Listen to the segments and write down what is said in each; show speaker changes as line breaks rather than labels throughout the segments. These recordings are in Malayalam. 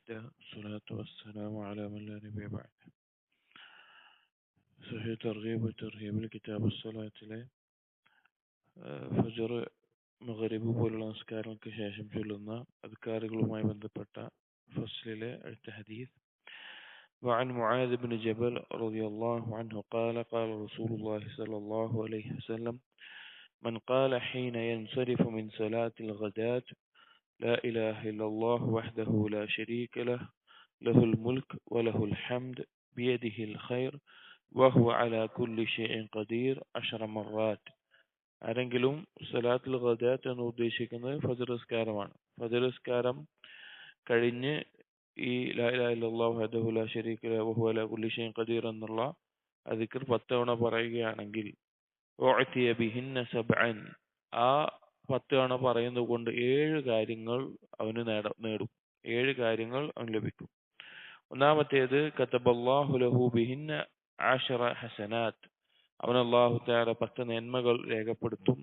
الله والصلاة والسلام على من لا نبي بعد. صحيح ترغيب وترهيب الكتاب الصلاة له ഫജർ മഗ്രിബ് പോലുള്ള നമസ്കാരങ്ങൾക്ക് ശേഷം ചൊല്ലുന്ന അദ്കാറുകളുമായി ബന്ധപ്പെട്ട ഫസ്ലിലെ അടുത്ത ഹദീസ്. وعن معاذ بن جبل رضي الله عنه قال قال رسول الله صلى الله عليه وسلم من قال حين ينصرف من صلاة الغداة لا إله إلا الله وحده لا شريك له له الملك وله الحمد بيده الخير وهو على كل شيء قدير 10 مرات. ആരെങ്കിലും സലാത്തുൽ ഗദാത്ത് എന്ന് ഉദ്ദേശിക്കുന്നത് ഫജ്ർ നിസ്കാരമാണ്. ഫജ്ർ നിസ്കാരം കഴിഞ്ഞ് ഈ ലാ ഇലാഹ ഇല്ലല്ലാഹു വഹ്ദഹു ലാ ശരീക ലഹു വഹുവ അലാ കുല്ലി ഷൈഇൻ ഖദീർ എന്നുള്ള ദിക്ർ 10 തവണ പറയുകയാണെങ്കിൽ ഉഅതിയ ബിഹിന്ന സബ്അൻ, ആ 10 തവണ പറയുന്നത് കൊണ്ട് 7 കാര്യങ്ങൾ അവന് നേടും. 7 കാര്യങ്ങൾ അവന് ലഭിക്കും. ഒന്നാമത്തേത് കതബല്ലാഹു ലഹു ബിഹിന്ന 10 ഹസനാത്ത്, അവന് അല്ലാഹു തആല 10 നന്മകൾ രേഖപ്പെടുത്തും.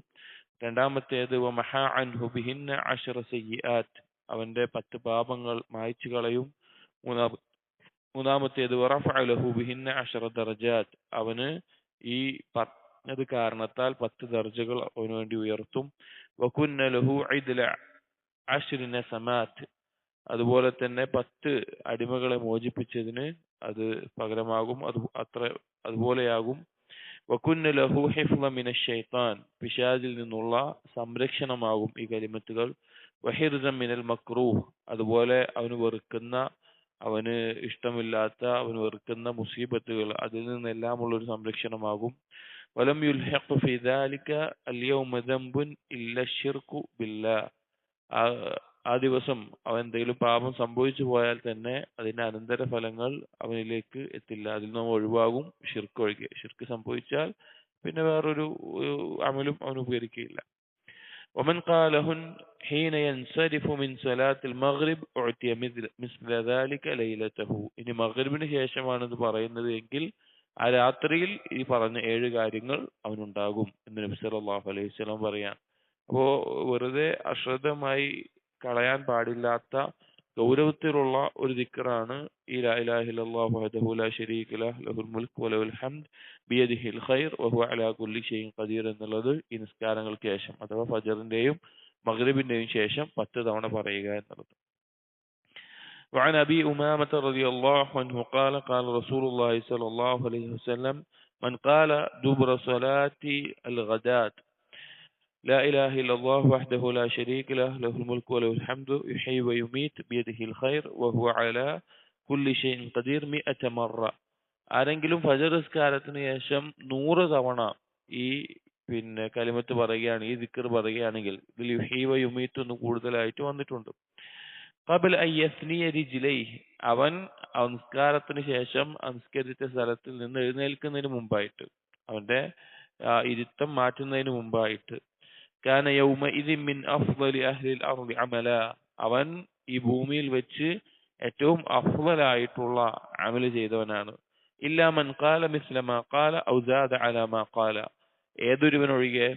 രണ്ടാമത്തേത് വമഹാ അൻഹു ബിഹിന്ന 10 സയ്യിആത്ത്, അവന്റെ 10 പാപങ്ങൾ മായ്ച്ചു കളയും. മൂന്നാമത്തേത് വറഫഅ ലഹു ബിഹിന്ന 10 ദറജാത്ത്, അവന് ഈ പറഞ്ഞത് കാരണത്താൽ 10 ദർജകൾ അവന് വേണ്ടി ഉയർത്തും. വകുന്ന ലഹു ഇദ്ല 10 നസമാത്ത്, അതുപോലെ തന്നെ 10 അടിമകളെ മോചിപ്പിച്ചതിന് അത് പകരമാകും, അതുപോലെയാകും. വകുന്ന ലഹു ഹിഫ്ള മിനശ് ശൈത്താൻ, പിശാചിൽ നിന്നുള്ള സംരക്ഷണമാകും ഈ കലിമത്തുകൾ. വഹിർസൻ മിനൽ മക്റൂഹ്, അതുപോലെ അവന് ഇഷ്ടമില്ലാത്ത അവന് വെറുക്കുന്ന മുസീബത്തുകൾ, അതിൽ നിന്നെല്ലാമുള്ള ഒരു സംരക്ഷണമാകും. വലം യുൽഹിഖ് ഫി ദാലിക അൽയൗമ ദംബുൻ ഇല്ല ശിർകു ബില്ലാഹ്, ആ ദിവസം അവൻ എന്തെങ്കിലും പാപം സംഭവിച്ചു പോയാൽ തന്നെ അതിന്റെ അനന്തര ഫലങ്ങൾ അവനിലേക്ക് എത്തില്ല, അതിൽ നിന്ന് ഒഴിവാകും, ഷിർക്ക് ഒഴികെ. ഷിർക്ക് സംഭവിച്ചാൽ പിന്നെ വേറൊരു അമലും അവന് ഉപകരിക്കുകയില്ല. ومن قالهن حين ينصرف من صلاة المغرب أعطي مثل ذلك ليلته, ഇനി മഗ്രിബിന് ശേഷമാണ് ഇത് പറയുന്നത് എങ്കിൽ ആ രാത്രിയിൽ ഈ പറഞ്ഞ 7 കാര്യങ്ങൾ അവനുണ്ടാകും എന്ന് നബി സല്ലല്ലാഹു അലൈഹി വസല്ലം പറയാൻ. അപ്പോൾ വെറുതെ അശ്രദ്ധമായി കളയാൻ പാടില്ലാത്ത ഗൗരവത്തിലുള്ള ഒരു ദിക്റാണ് ഈ ലാ ഇലാഹ ഇല്ലല്ലാഹു വഹ്ദഹു ലാ ശരീക ലഹു ലഹുൽ മുൽക്ക് വലഹുൽ ഹംദ് ബിയദിഹിൽ ഖൈർ വഹുവ അലാ കുല്ലി ഷൈഇൻ ഖദീർ എന്നുള്ളത് ഈ നിസ്കാരങ്ങൾക്ക് ശേഷം അഥവാ ഫജറിന്റെയും മഗ്രിബിന്റെയും ശേഷം 10 തവണ പറയുക എന്നുള്ളത്. وعن أبي أمامة رضي الله عنه قال قال رسول الله صلى الله عليه وسلم من قال دبر صلاة الغداة لا إله إلا الله وحده لا شريك له له الملك وله الحمد يحيي ويميت بيده الخير وهو على كل شيء قدير 100 مرة. ആരെങ്കിലും ഫജ്ർ നിസ്കാരത്തിന് ശേഷം 100 തവണ ഈ കലിമത്ത് പറയുകയാണ്, ഈ ദിക്ർ പറയുകയാണെങ്കിൽ, ഇതിൽ യുഹീ വ യുമീത്ത് എന്ന് കൂടുതലായിട്ട് വന്നിട്ടുണ്ട്. ഖബൽ അൻ യസ്നിയ റിജ്ലൈഹി, അവൻ നിസ്കാരത്തിന് ശേഷം നിസ്കരിച്ച സ്ഥലത്തിൽ നിന്ന് എഴുന്നേൽക്കുന്നതിന് മുമ്പായിട്ട്, അവന്റെ ഇരുത്തം മാറ്റുന്നതിന് മുമ്പായിട്ട്, കാന യൗമഇദിൻ മിൻ അഫ്ളലി അഹ്ലിൽ അർളി അമല, അവൻ ഈ ഭൂമിയിൽ വെച്ച് ഏറ്റവും അഫ്ളലായിട്ടുള്ള അമൽ ചെയ്തവനാണ്. ഇല്ലാ മൻ ഖാല മിസ്ല മാ ഖാല ഔ സാദ അലാ മാ ഖാല, ഏതൊരുവനൊഴികെ,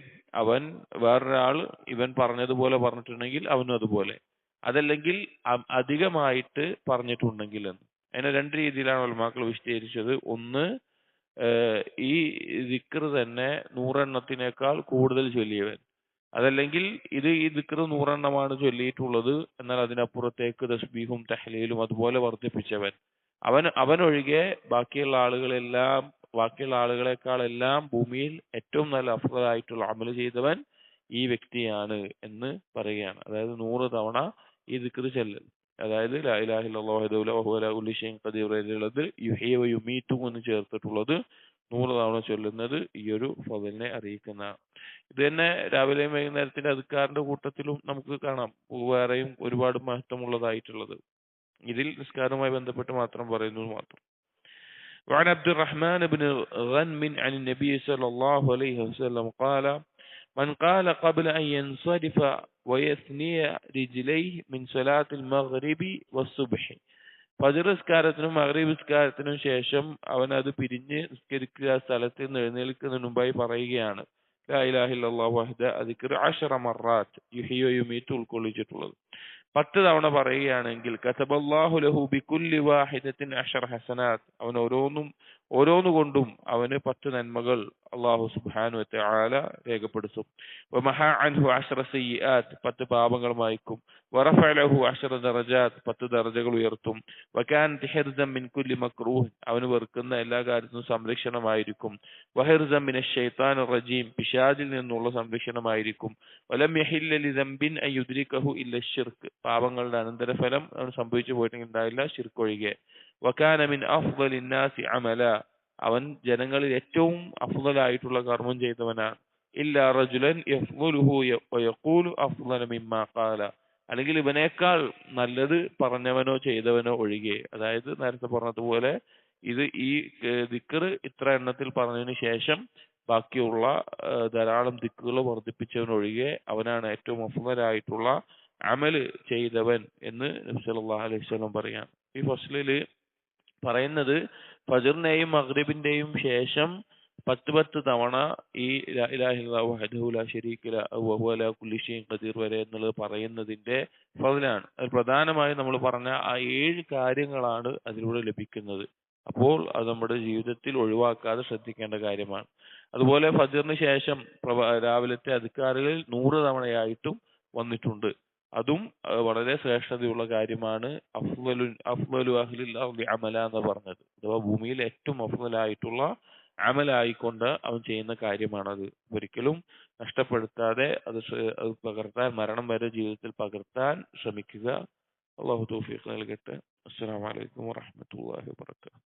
അവൻ വേറൊരാൾ ഇവൻ പറഞ്ഞതുപോലെ പറഞ്ഞിട്ടുണ്ടെങ്കിൽ അവനും അതുപോലെ, അതല്ലെങ്കിൽ അധികമായിട്ട് പറഞ്ഞിട്ടുണ്ടെങ്കിൽ എന്ന്. അതിനെ 2 രീതിയിലാണ് ഉലമാക്കൾ വിശദീകരിച്ചത്. ഒന്ന്, ഈ ദിക്ർ തന്നെ 100 എണ്ണത്തിനേക്കാൾ കൂടുതൽ ചൊല്ലിയവൻ, അതല്ലെങ്കിൽ ഈ ദിക്ർ 100 എണ്ണമാണ് ചൊല്ലിയിട്ടുള്ളത് എന്നാൽ അതിനപ്പുറത്തേക്ക് തസ്ബീഹും തഹ്ലീലും അതുപോലെ വർദ്ധിപ്പിച്ചവൻ, അവനൊഴികെ ബാക്കിയുള്ള ആളുകളെക്കാളെല്ലാം ഭൂമിയിൽ ഏറ്റവും നല്ല അഫ്ളലായിട്ടുള്ള അമൽ ചെയ്തവൻ ഈ വ്യക്തിയാണ് എന്ന് പറയുകയാണ്. അതായത് 100 തവണ ഈ ദിക്ർ ചൊല്ലൽ, അതായത് ലാ ഇലാഹ ഇല്ലല്ലാഹു വഹ്ദഹു ലാ കുല്ലി ഷൈഇൻ ഖദീർ എന്നുള്ളത് യുഹീ വ യുമീതു എന്ന് ചേർത്തിട്ടുള്ളത് 100 തവണ ചൊല്ലുന്നത് ഈ ഒരു ഫളലിനെ അറിയിക്കുന്നതാണ്. ഇത് തന്നെ രാവിലെയും വൈകുന്നേരത്തിന്റെ അദ്കാറിന്റെ കൂട്ടത്തിലും നമുക്ക് കാണാം, വേറെയും ഒരുപാട് മഹത്വമുള്ളതായിട്ടുള്ളത്. ഇതിൽ നിസ്കാരവുമായി ബന്ധപ്പെട്ട് മാത്രം പറയുന്നത് മാത്രം. وعن عبد الرحمن بن غنم عن النبي صلى الله عليه وسلم قال من قال قبل أن ينصرف ويثني رجليه من صلاة المغرب والصبح, ഫജ്ർ നിസ്കാരത്തിനും മഗ്രിബ് നിസ്കാരത്തിനും ശേഷം അവൻ അത് പിരിഞ്ഞ് നിസ്കരിക്കുക സ്ഥലത്ത് നിന്ന് എഴുന്നേൽക്കുന്നതിന് മുമ്പായി പറയുകയാണ് ലാ ഇലാഹ ഇല്ലല്ലാഹു വഹ്ദഹു ദിക്ർ 10 മറാത്ത് യുഹീ വ യുമീത്ത് ഉൾക്കൊള്ളിച്ചിട്ടുള്ളത്. 10 തവണ പറയുകയാണെങ്കിൽ കതബല്ലാഹു ലഹു ബികുല്ലി വാഹിദത്തിൻ അശറ ഹസനാത്ത്, അവൻ ഓരോന്നുകൊണ്ടും അവന് 10 നന്മകൾ അള്ളാഹു സുബ്ഹാനഹു വതആല രേഖപ്പെടുത്തും. വമഹാ അൻഹു അശറ സയ്യിആത്ത്, 10 പാപങ്ങൾ മായ്ക്കും. വറഫഅ ലഹു അശറ ദറജാത്ത്, 10 ദർജകൾ ഉയർത്തും. വകാനത് ഹിർസൻ മിൻ കുല്ലി മക്റൂഹ്, അവന് വെറുക്കുന്ന എല്ലാ കാര്യത്തിനും സംരക്ഷണമായിരിക്കും. വഹിർസൻ മിനശ് ശൈത്താനിർ റജീം, പിശാചിൽ നിന്നുള്ള സംരക്ഷണമായിരിക്കും. വലം യഹില്ല ലിദംബിൻ അൻ യുദ്രികഹു ഇല്ല ശിർക്ക്, പാപങ്ങളുടെ അനന്തരഫലം അവൻ സംഭവിച്ചു പോയിട്ടുണ്ടെങ്കിൽ ഉണ്ടാവില്ല, ശിർക്ക് ഒഴികെ. വകാന മിൻ അഫ്ളലിൻ നാസി അമല, അവൻ ജനങ്ങളിൽ ഏറ്റവും അഫ്ളലായിട്ടുള്ള കർമ്മം ചെയ്തവനാണ്. ഇല്ലാ റജുലൻ യഫ്ളുഹു വയഖൂലു അഫ്ളല മിമ്മാ ഖാല, അല്ലെങ്കിൽ ഇവനേക്കാൾ നല്ലത് പറഞ്ഞവനോ ചെയ്തവനോ ഒഴികെ. അതായത് നേരത്തെ പറഞ്ഞതുപോലെ ഈ ദിക്ർ ഇത്ര എണ്ണത്തിൽ പറഞ്ഞതിന് ശേഷം ബാക്കിയുള്ള ധാരാളം ദിക്കുകൾ വർദ്ധിപ്പിച്ചവനൊഴികെ അവനാണ് ഏറ്റവും അഫ്ളലായിട്ടുള്ള അമല് ചെയ്തവൻ എന്ന് നബി സല്ലല്ലാഹു അലൈഹി വസല്ലം പറയാം. ഈ ഫസ്ലില് പറയുന്നത് ഫജ്റിന്റെയും മഗ്രിബിന്റെയും ശേഷം 10 തവണ ഈ ലാ ഇലാഹ ഇല്ലല്ലാഹു വഹ്ദഹു ലാ ശരീക ലഹു വഹുവ അലാ കുല്ലി ഷൈഇൻ ഖദീർ വരെ എന്നുള്ളത് പറയുന്നതിന്റെ ഫളിലാണ്. അത് പ്രധാനമായും നമ്മൾ പറഞ്ഞ ആ 7 കാര്യങ്ങളാണ് അതിലൂടെ ലഭിക്കുന്നത്. അപ്പോൾ അത് നമ്മുടെ ജീവിതത്തിൽ ഒഴിവാക്കാതെ ശ്രദ്ധിക്കേണ്ട കാര്യമാണ്. അതുപോലെ ഫജ്റിന് ശേഷം രാവിലത്തെ അദ്കാറുകളിൽ 100 തവണയായിട്ടും വന്നിട്ടുണ്ട്. അതും വളരെ ശ്രേഷ്ഠതയുള്ള കാര്യമാണ്. അഫ്ളലു അഹ്ലിൽ അർളി അമല എന്ന് പറഞ്ഞത്, അഥവാ ഭൂമിയിൽ ഏറ്റവും അഫ്ളലായിട്ടുള്ള അമലായിക്കൊണ്ട് അവൻ ചെയ്യുന്ന കാര്യമാണത്. ഒരിക്കലും നഷ്ടപ്പെടുത്താതെ അത് പകർത്താൻ, മരണം വരെ ജീവിതത്തിൽ പകർത്താൻ ശ്രമിക്കുക. അള്ളാഹു തൗഫീഖ് നൽകട്ടെ. അസ്സലാമു അലൈക്കും വറഹ്മത്തുള്ളാഹി വബറകാതുഹു.